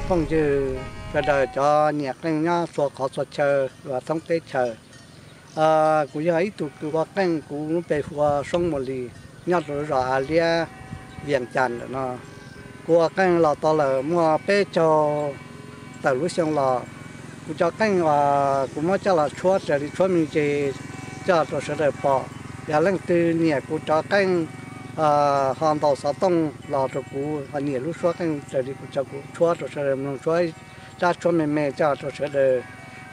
phong trừ cái đời cho nhạc lên nhá số khó số chờ và xong tết chờ cũng như ấy tụi qua canh cũng về qua sông một lì nhát rồi rõ lia viền chăn nó qua canh là to là mua bé cho từ lúc xong là cũng cho canh và cũng nói cho là chúa sẽ đi chúa mình chỉ cho sẽ được bỏ và lần từ nhẹ cũng cho canh hoàn đầu sáu tông là cho cũng hoàn nhẹ lúc chúa canh sẽ đi cũng cho cũng chúa sẽ được mình chúa cha chúa mình cho sẽ được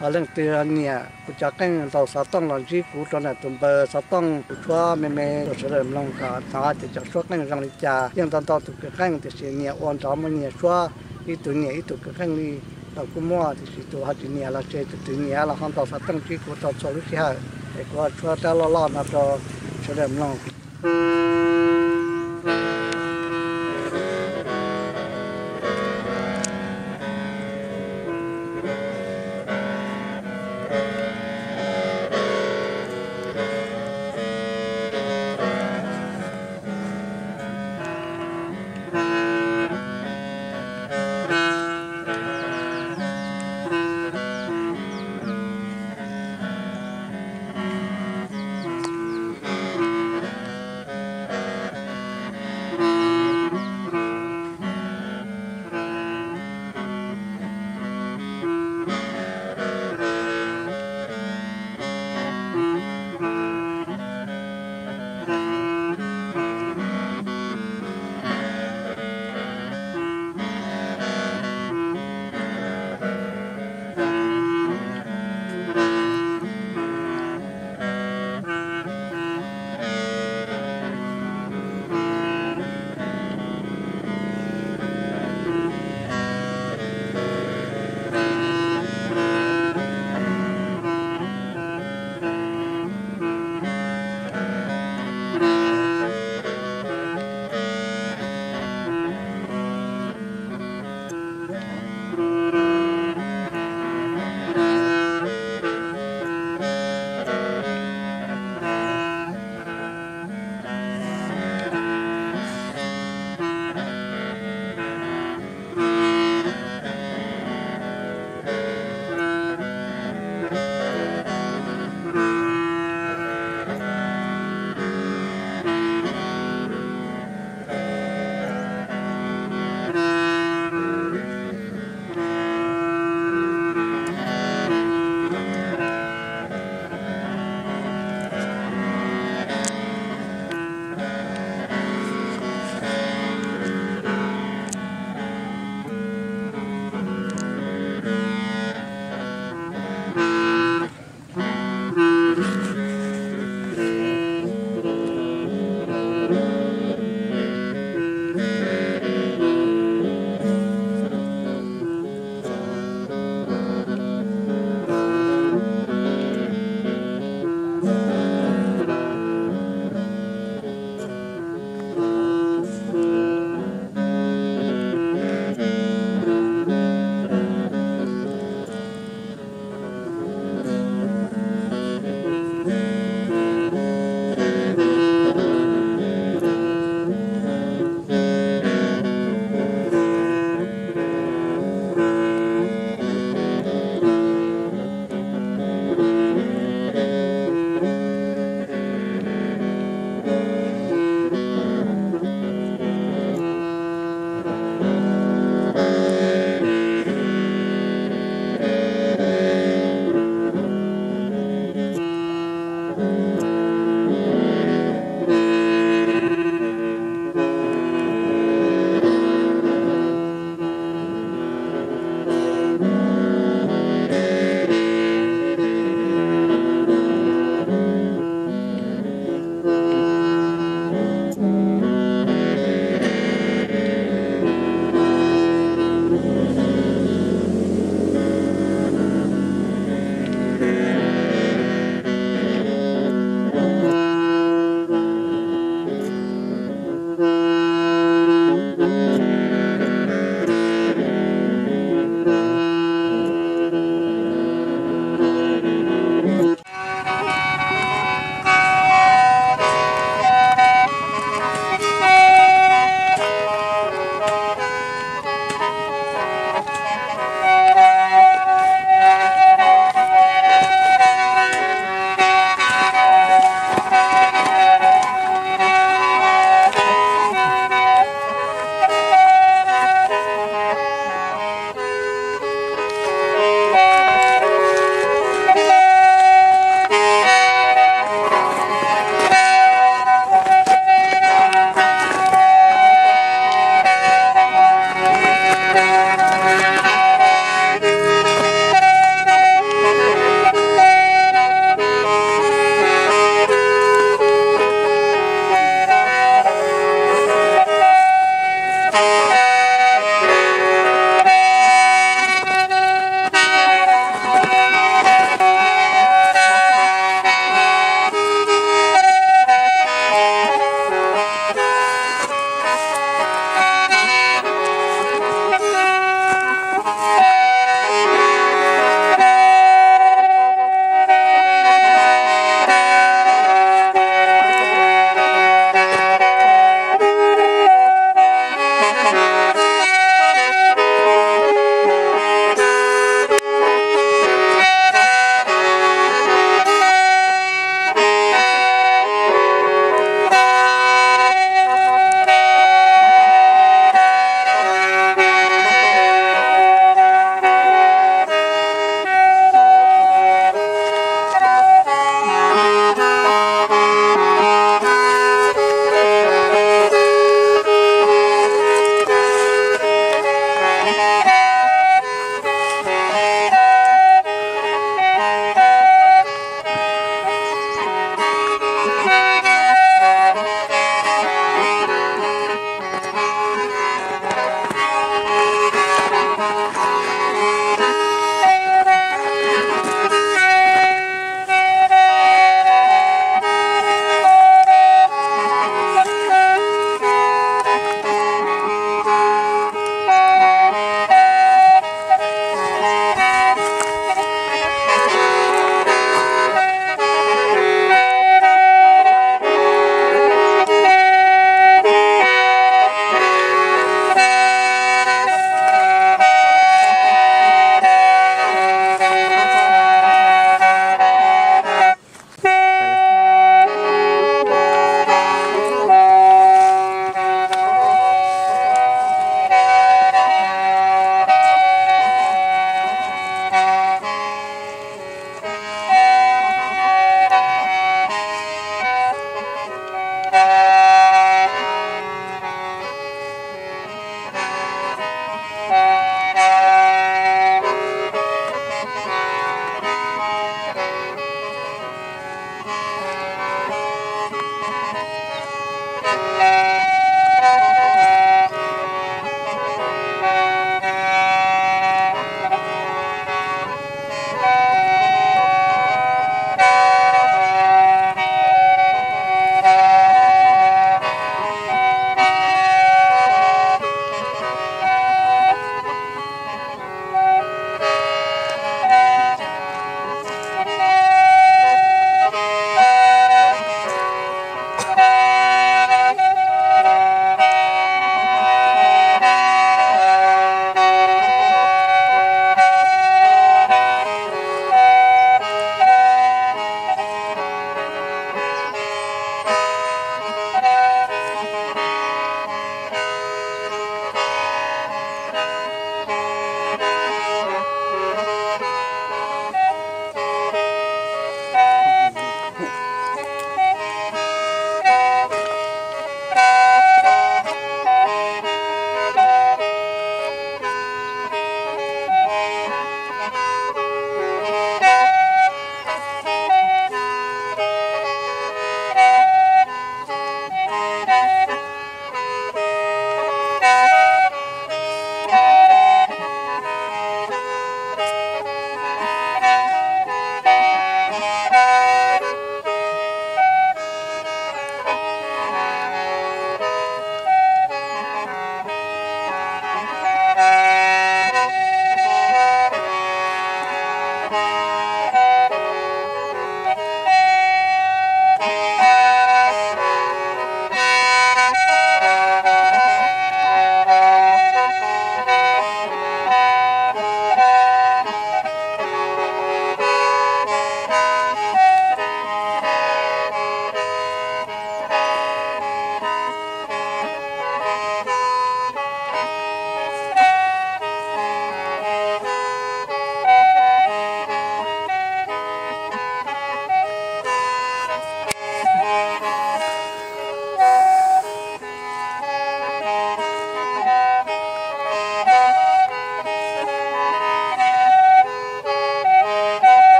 lần từ nhẹ cũng cho canh đầu sáu tông là chỉ cũng cho là tụm bờ sáu tông chúa mình sẽ được mình cả thà thì cho chúa canh rằng đi cha nhưng tao tụi cái canh thì sẽ nhẹ ổn cho mình nhẹ chúa ít tụi nhẹ ít tụi cái canh đi tao cũng mua thì tụi họ chỉ nhẹ là chơi tụi nhẹ là hoàn đầu sáu tông chỉ cũng cho lúc thứ hai để có chúa ta lo nó cho sẽ được mình Thank you.